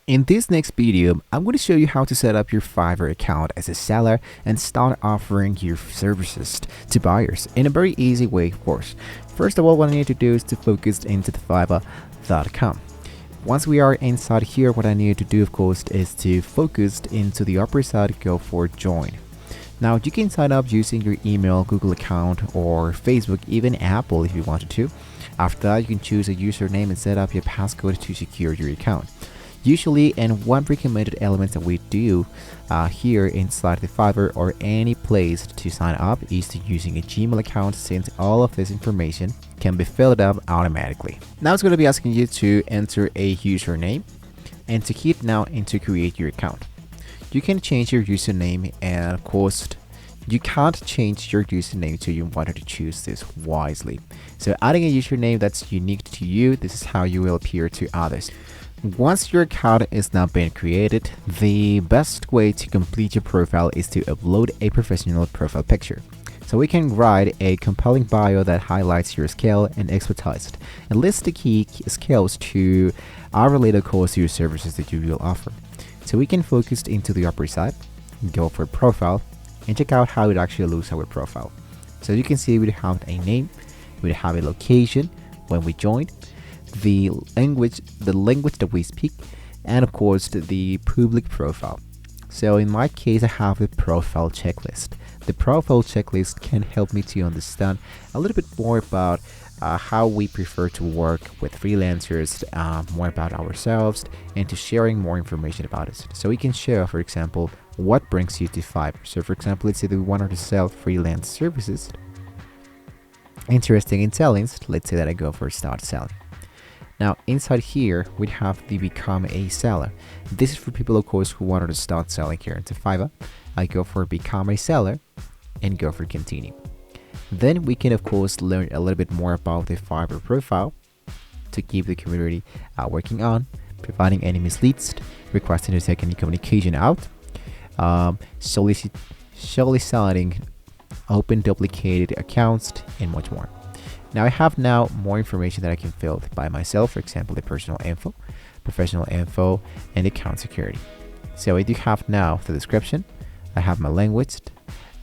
In this next video, I'm going to show you how to set up your Fiverr account as a seller and start offering your services to buyers in a very easy way, of course. First of all, what I need to do is to focus into the Fiverr.com. Once we are inside here, what I need to do, of course, is to focus into the upper side, go for join. Now, you can sign up using your email, Google account, or Facebook, even Apple if you wanted to. After that, you can choose a username and set up your passcode to secure your account. Usually, and one recommended element that we do here inside the Fiverr or any place to sign up is to using a Gmail account, since all of this information can be filled up automatically. Now it's going to be asking you to enter a username and to hit now and to create your account. You can change your username, and of course you can't change your username until you wanted to choose this wisely. So adding a username that's unique to you, this is how you will appear to others. Once your account is now being created, the best way to complete your profile is to upload a professional profile picture. So we can write a compelling bio that highlights your skill and expertise and lists the key skills to our related course to your services that you will offer. So we can focus into the upper side, go for profile, and check out how it actually looks our profile. So you can see we have a name, we have a location when we joined, the language that we speak, and of course the public profile. So in my case, I have a profile checklist. The profile checklist can help me to understand a little bit more about how we prefer to work with freelancers, more about ourselves, and to sharing more information about us. So we can share, for example, what brings you to Fiverr. So for example, let's say that we wanted to sell freelance services. Interesting in selling, let's say that I go for start selling. Now inside here, we have the become a seller. This is for people, of course, who wanted to start selling here into Fiverr. I go for become a seller and go for continue. Then we can, of course, learn a little bit more about the Fiverr profile to keep the community working on, providing any misleads, requesting to take any communication out, soliciting open duplicated accounts, and much more. Now I have now more information that I can fill by myself, for example, the personal info, professional info, and account security. So I do have now the description, I have my language,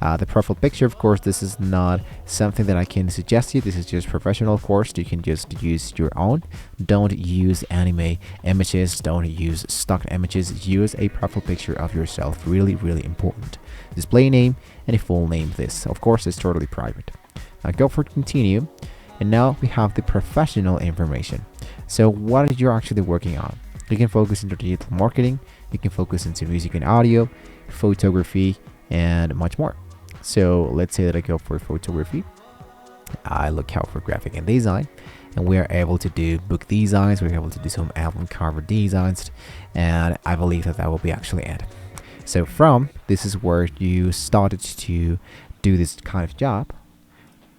the profile picture. Of course, this is not something that I can suggest you. This is just professional, of course. You can just use your own. Don't use anime images. Don't use stock images. Use a profile picture of yourself. Really, really important. Display name and a full name. This, of course, is totally private. Now go for continue. And now we have the professional information. So what are you actually working on? You can focus into digital marketing. You can focus into music and audio, photography, and much more. So let's say that I go for photography. I look out for graphic and design, and we are able to do book designs. We're able to do some album cover designs, and I believe that will be actually it. So from this is where you started to do this kind of job,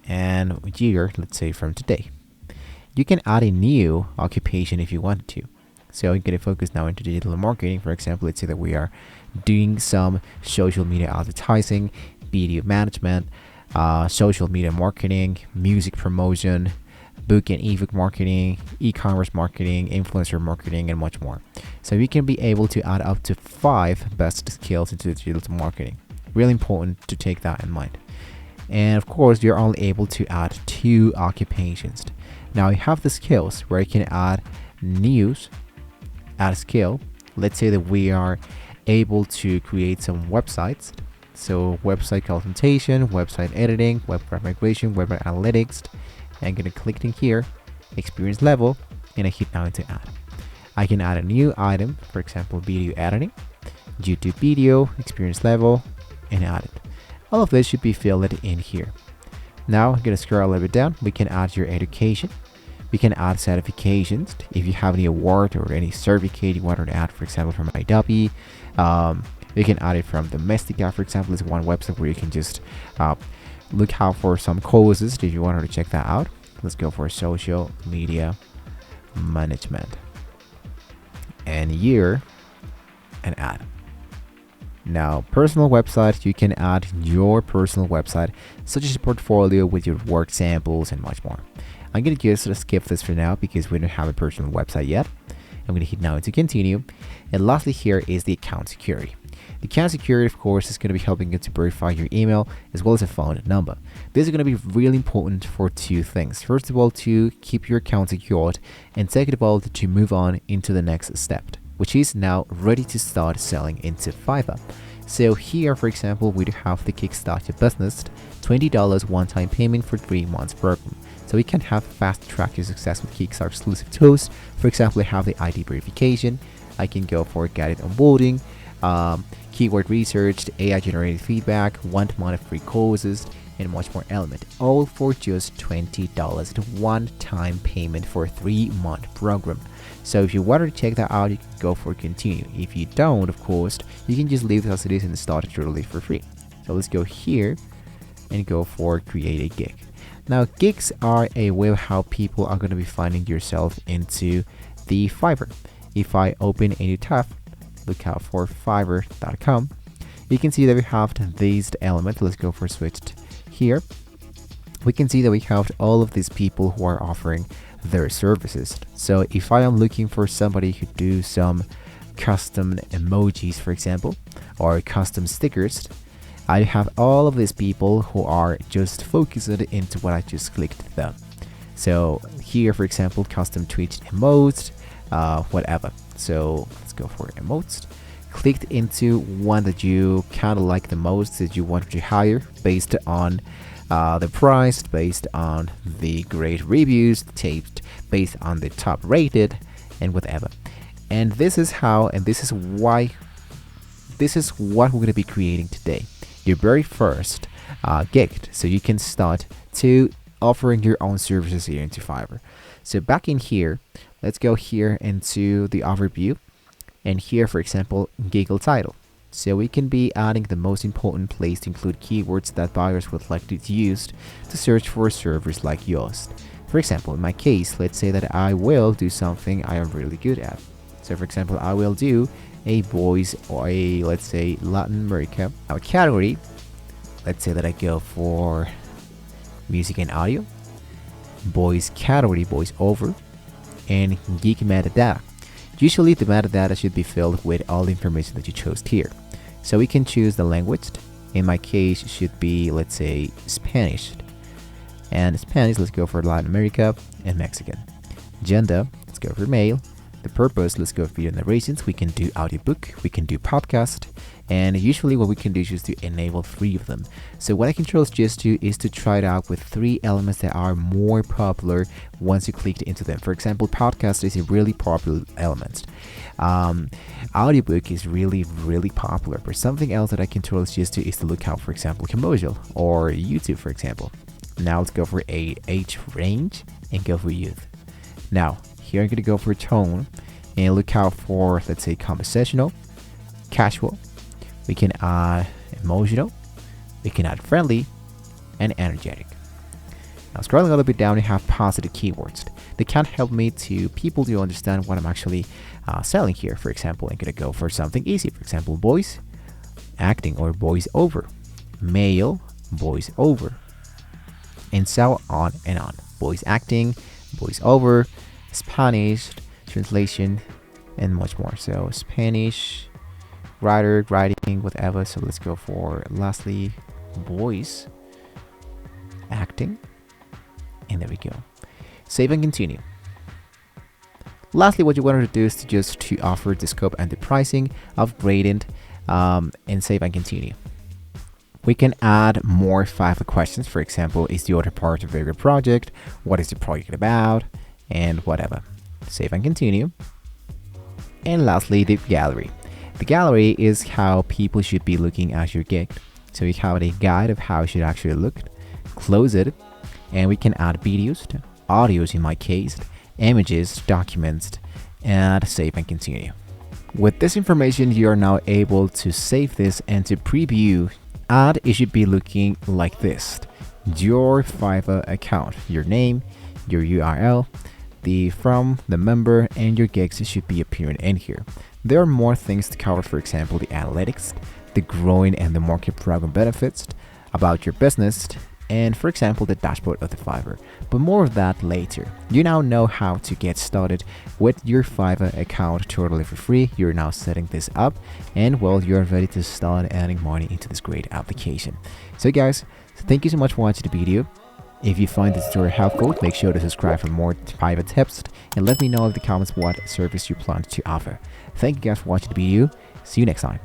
and year, let's say from today. You can add a new occupation if you wanted to. So you're going to focus now into digital marketing. For example, let's say that we are doing some social media advertising, video management, social media marketing, music promotion, book and ebook marketing, e-commerce marketing, influencer marketing, and much more. So you can be able to add up to 5 best skills into digital marketing. Really important to take that in mind. And of course, you're only able to add 2 occupations. Now you have the skills where you can add news, add a skill. Let's say that we are able to create some websites. So website consultation, website editing, website migration, website analytics. I'm going to click in here, experience level, and I hit now to add. I can add a new item, for example, video editing, YouTube video, experience level, and add it. All of this should be filled in here. Now I'm going to scroll a little bit down. We can add your education. We can add certifications. If you have any award or any certificate you want to add, for example, from Adobe, you can add it from Domestica, for example. It's one website where you can just look out for some courses if you wanted to check that out. Let's go for social media management and year and add. Now, personal website, you can add your personal website, such as a portfolio with your work samples and much more. I'm going to just skip this for now because we don't have a personal website yet. I'm going to hit now into continue. And lastly, here is the account security. The account security, of course, is going to be helping you to verify your email as well as a phone number. This is going to be really important for two things. First of all, to keep your account secured, and second of all, to move on into the next step, which is now ready to start selling into Fiverr. So here, for example, we do have the Kickstart Your Business $20 one-time payment for 3 months program. So we can have fast track your success with Kickstart exclusive tools. For example, I have the ID verification. I can go for guided onboarding, keyword research, AI generated feedback, 1 month of free courses, and much more element, all for just $20 one-time payment for a 3-month program. So if you want to check that out, you can go for continue. If you don't, of course, you can just leave it as it is and start it totally for free. So let's go here and go for create a gig. Now, gigs are a way of how people are going to be finding yourself into the Fiverr. If I open a new tab, look out for fiverr.com, you can see that we have these elements. Let's go for switched here. We can see that we have all of these people who are offering their services. So if I am looking for somebody who do some custom emojis, for example, or custom stickers, I have all of these people who are just focused into what I just clicked them. So here, for example, custom tweet emotes, whatever. So let's go for emotes. Clicked into one that you kind of like the most, that you want to hire based on the price, based on the great reviews, taped based on the top rated, and whatever. And this is how, and this is why, this is what we're going to be creating today. Your very first gig, so you can start to offering your own services here into Fiverr. So back in here, let's go here into the overview, and here, for example, giggle title. So we can be adding the most important place to include keywords that buyers would like to use to search for servers like yours. For example, in my case, let's say that I will do something I am really good at. So for example, I will do a voice or a, let's say, Latin America. Our category, let's say that I go for music and audio, voice category, voice over, and geek metadata. Usually the metadata should be filled with all the information that you chose here. So we can choose the language. In my case, it should be, let's say, Spanish. And Spanish, let's go for Latin America and Mexican. Gender, let's go for male. The purpose, let's go for video narrations. We can do audiobook, we can do podcast, and usually what we can do is just to enable 3 of them. So what I can just do is to try it out with 3 elements that are more popular once you clicked into them. For example, podcast is a really popular element. Audiobook is really popular, but something else that I can just do is to look out, for example, commercial or YouTube, for example. Now let's go for a age range and go for youth. Now here I'm going to go for tone and look out for, let's say, conversational, casual. We can add emotional, we can add friendly, and energetic. Now scrolling a little bit down, we have positive keywords. They can help me to people to understand what I'm actually selling here. For example, I'm going to go for something easy. For example, voice acting or voice over, male voice over, and so on and on. Voice acting, voice over, Spanish translation, and much more. So Spanish writing, whatever. So let's go for lastly voice acting, and there we go. Save and continue. Lastly, what you want to do is to offer the scope and the pricing of gradient, and save and continue. We can add more Fiverr questions. For example, is the other part of your project? What is the project about? And whatever. Save and continue. And lastly, the gallery. The gallery is how people should be looking at your gig. So we have a guide of how it should actually look. Close it, and we can add videos, audios in my case, images, documents, and save and continue. With this information, you are now able to save this and to preview. And it should be looking like this: your Fiverr account, your name, your URL, the from, the member, and your gigs should be appearing in here. There are more things to cover, for example, the analytics, the growing and the market program benefits, about your business, and for example the dashboard of the Fiverr. But more of that later. You now know how to get started with your Fiverr account totally for free. You're now setting this up, and well, you're ready to start earning money into this great application. So guys, thank you so much for watching the video. If you find this tutorial helpful, make sure to subscribe for more Fiverr tips, and let me know in the comments what service you plan to offer. Thank you guys for watching the video. See you next time.